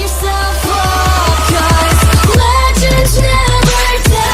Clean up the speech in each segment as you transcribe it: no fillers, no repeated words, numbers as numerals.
yourself up, 'cause legends never die.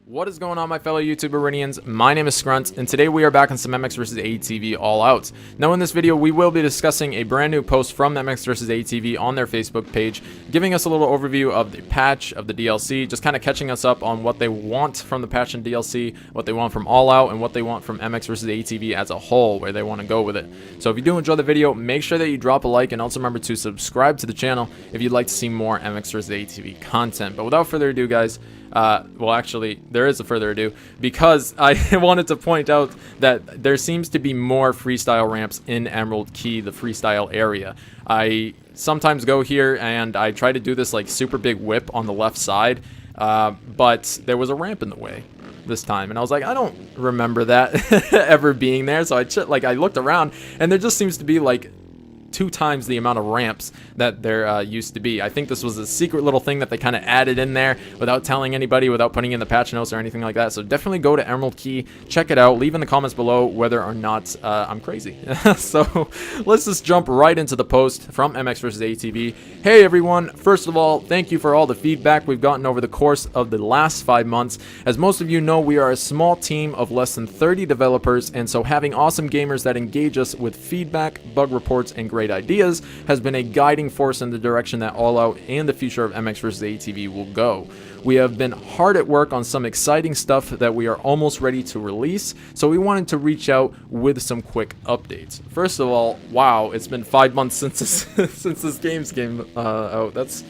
What is going on, my fellow YouTube Iridians? My name is Scrunt, and today we are back on some MX vs. ATV All Out. Now in this video, we will be discussing a brand new post from MX vs. ATV on their Facebook page, giving us a little overview of the patch, of the DLC, just kind of catching us up on what they want from the patch and DLC, what they want from All Out, and what they want from MX vs. ATV as a whole, where they want to go with it. So if you do enjoy the video, make sure that you drop a like, and also remember to subscribe to the channel if you'd like to see more MX vs. ATV content. But without further ado, guys, well, actually, there is a further ado, because I wanted to point out that there seems to be more freestyle ramps in Emerald Key, the freestyle area. I sometimes go here and I try to do this like super big whip on the left side, but there was a ramp in the way this time, and I was like, I don't remember that ever being there. So I looked around, and there just seems to be like 2 times the amount of ramps that there used to be. I think this was a secret little thing that they kind of added in there without telling anybody, without putting in the patch notes or anything like that. So definitely go to Emerald Key, check it out, leave in the comments below whether or not I'm crazy. So let's just jump right into the post from MX vs. ATV. Hey everyone, first of all, thank you for all the feedback we've gotten over the course of the last 5 months. As most of you know, we are a small team of less than 30 developers, and so having awesome gamers that engage us with feedback, bug reports, and great ideas has been a guiding force in the direction that All Out and the future of MX vs. ATV will go. We have been hard at work on some exciting stuff that we are almost ready to release, so we wanted to reach out with some quick updates. First of all, wow, it's been 5 months since this game's came out. That's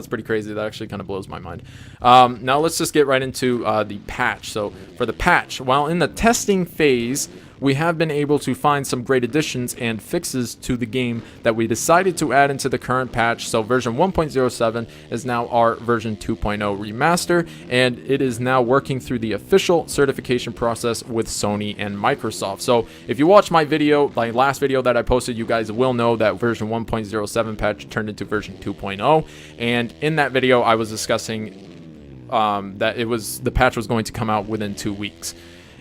pretty crazy. That actually kind of blows my mind. Now let's just get right into the patch. So for the patch, while in the testing phase, we have been able to find some great additions and fixes to the game that we decided to add into the current patch. So version 1.07 is now our version 2.0 remaster, and it is now working through the official certification process with Sony and Microsoft. So if you watch my video, my last video that I posted, you guys will know that version 1.07 patch turned into version 2.0, and in that video I was discussing that the patch was going to come out within 2 weeks.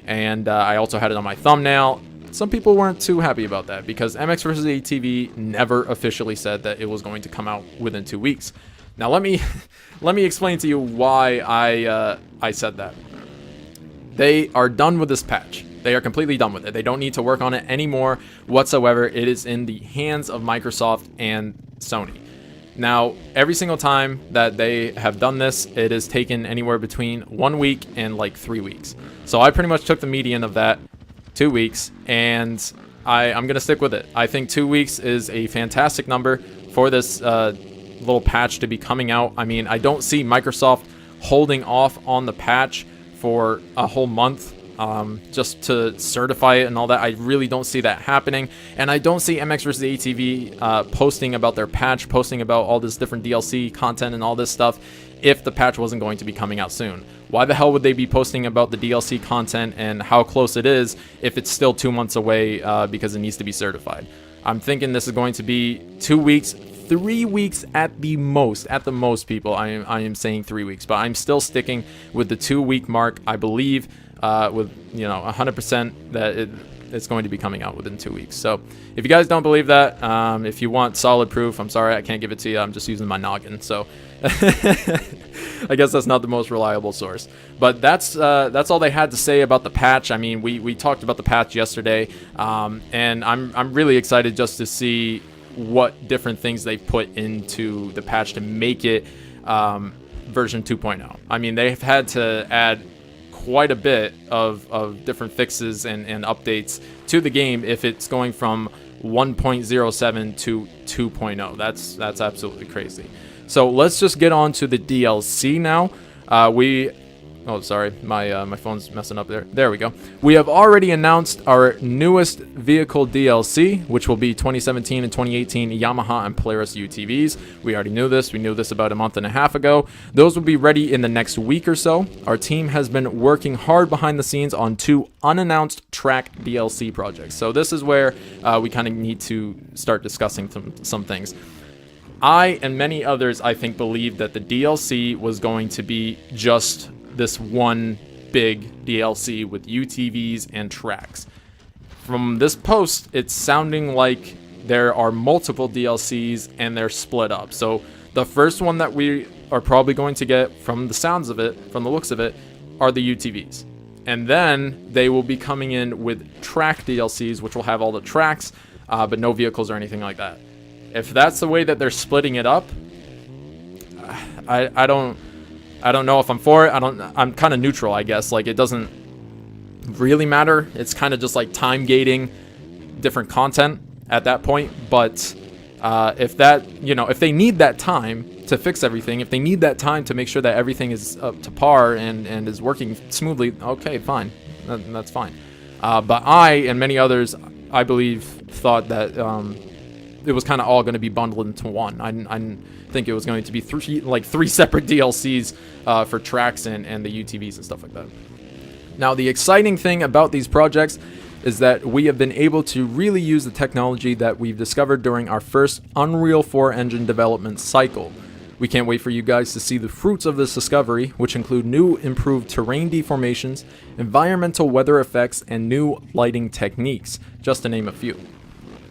And I also had it on my thumbnail. Some people weren't too happy about that because MX vs. ATV never officially said that it was going to come out within 2 weeks. Now let me explain to you why I said that. They are done with this patch. They are completely done with it. They don't need to work on it anymore whatsoever. It is in the hands of Microsoft and Sony. Now, every single time that they have done this, it has taken anywhere between 1 week and like 3 weeks. So I pretty much took the median of that, 2 weeks, and I'm going to stick with it. I think 2 weeks is a fantastic number for this little patch to be coming out. I mean, I don't see Microsoft holding off on the patch for a whole month. Just to certify it and all that. I really don't see that happening, and I don't see MX vs. ATV posting about their patch, posting about all this different DLC content and all this stuff if the patch wasn't going to be coming out soon. Why the hell would they be posting about the DLC content and how close it is if it's still 2 months away because it needs to be certified? I'm thinking this is going to be 2 weeks, 3 weeks at the most. At the most, people, I am saying 3 weeks, but I'm still sticking with the 2 week mark. I believe with 100% that it's going to be coming out within 2 weeks. So if you guys don't believe that, if you want solid proof, I'm sorry I can't give it to you. I'm just using my noggin, so I guess that's not the most reliable source. But that's all they had to say about the patch. I mean, we talked about the patch yesterday, and I'm really excited just to see what different things they put into the patch to make it version 2.0. I mean, they've had to add quite a bit of different fixes and updates to the game if it's going from 1.07 to 2.0. That's absolutely crazy. So let's just get on to the DLC now. Oh, sorry, my phone's messing up there. There we go. We have already announced our newest vehicle DLC, which will be 2017 and 2018 Yamaha and Polaris UTVs. We already knew this. We knew this about a month and a half ago. Those will be ready in the next week or so. Our team has been working hard behind the scenes on 2 unannounced track DLC projects. So this is where we kind of need to start discussing some things. I and many others, I think, believed that the DLC was going to be just this one big DLC with UTVs and tracks. From this post, it's sounding like there are multiple DLCs and they're split up. So the first one that we are probably going to get, from the sounds of it, from the looks of it, are the UTVs. And then they will be coming in with track DLCs, which will have all the tracks, but no vehicles or anything like that. If that's the way that they're splitting it up, I don't know if I'm for it. I'm kind of neutral, I guess. Like, it doesn't really matter. It's kind of just like time gating different content at that point. But if they need that time to fix everything, if they need that time to make sure that everything is up to par and is working smoothly, okay, fine. That's fine. But I and many others, I believe, thought that it was kind of all going to be bundled into one. I think it was going to be three separate DLCs for tracks and the UTVs and stuff like that. Now, the exciting thing about these projects is that we have been able to really use the technology that we've discovered during our first Unreal 4 engine development cycle. We can't wait for you guys to see the fruits of this discovery, which include new improved terrain deformations, environmental weather effects, and new lighting techniques, just to name a few.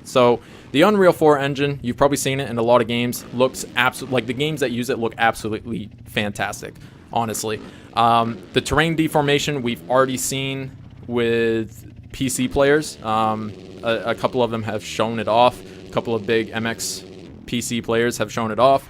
So the Unreal 4 engine, you've probably seen it in a lot of games, looks like the games that use it look absolutely fantastic, honestly. The terrain deformation we've already seen with PC players. A couple of them have shown it off. A couple of big MX PC players have shown it off.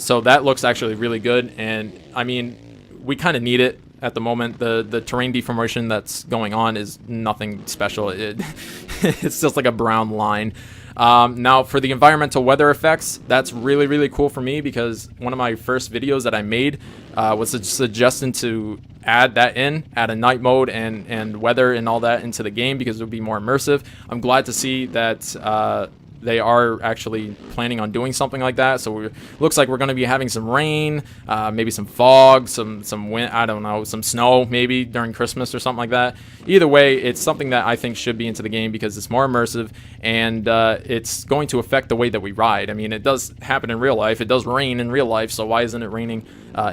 So that looks actually really good. And I mean, we kind of need it at the moment. The terrain deformation that's going on is nothing special. It's just like a brown line. Now, for the environmental weather effects, that's really, really cool for me, because one of my first videos that I made was suggesting to add a night mode and weather and all that into the game, because it would be more immersive. I'm glad to see that they are actually planning on doing something like that. So looks like we're going to be having some rain, maybe some fog, some wind, I don't know, some snow maybe during Christmas or something like that. Either way, it's something that I think should be into the game, because it's more immersive, and it's going to affect the way that we ride. I mean, it does happen in real life. It does rain in real life, so why isn't it raining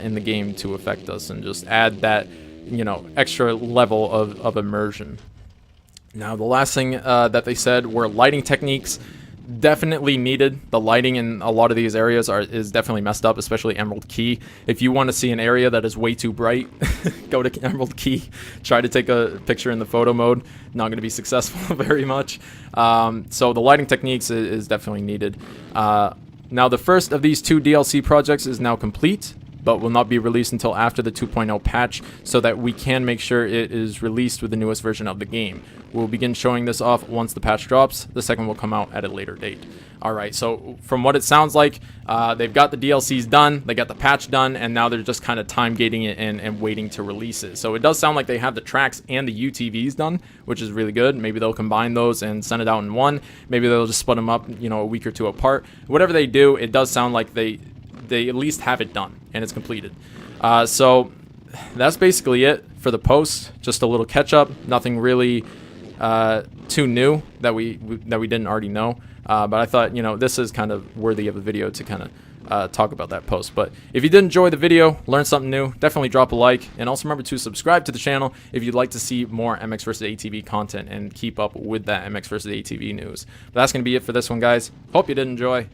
in the game to affect us and just add that, extra level of immersion. Now, the last thing that they said were lighting techniques. Definitely needed. The lighting in a lot of these areas is definitely messed up, especially Emerald Key. If you want to see an area that is way too bright, go to Emerald Key. Try to take a picture in the photo mode. Not going to be successful very much. So the lighting techniques is definitely needed. Now, the first of these two DLC projects is now complete, but will not be released until after the 2.0 patch, so that we can make sure it is released with the newest version of the game. We'll begin showing this off once the patch drops. The second will come out at a later date. Alright, so from what it sounds like, they've got the DLCs done, they got the patch done, and now they're just kind of time gating it and waiting to release it. So it does sound like they have the tracks and the UTVs done, which is really good. Maybe they'll combine those and send it out in one. Maybe they'll just split them up, a week or two apart. Whatever they do, it does sound like they at least have it done and it's completed. So that's basically it for the post. Just a little catch up. Nothing really too new that we didn't already know. But I thought, this is kind of worthy of a video to kind of talk about that post. But if you did enjoy the video, learn something new, definitely drop a like, and also remember to subscribe to the channel if you'd like to see more MX vs. ATV content and keep up with that MX vs. ATV news. But that's going to be it for this one, guys. Hope you did enjoy.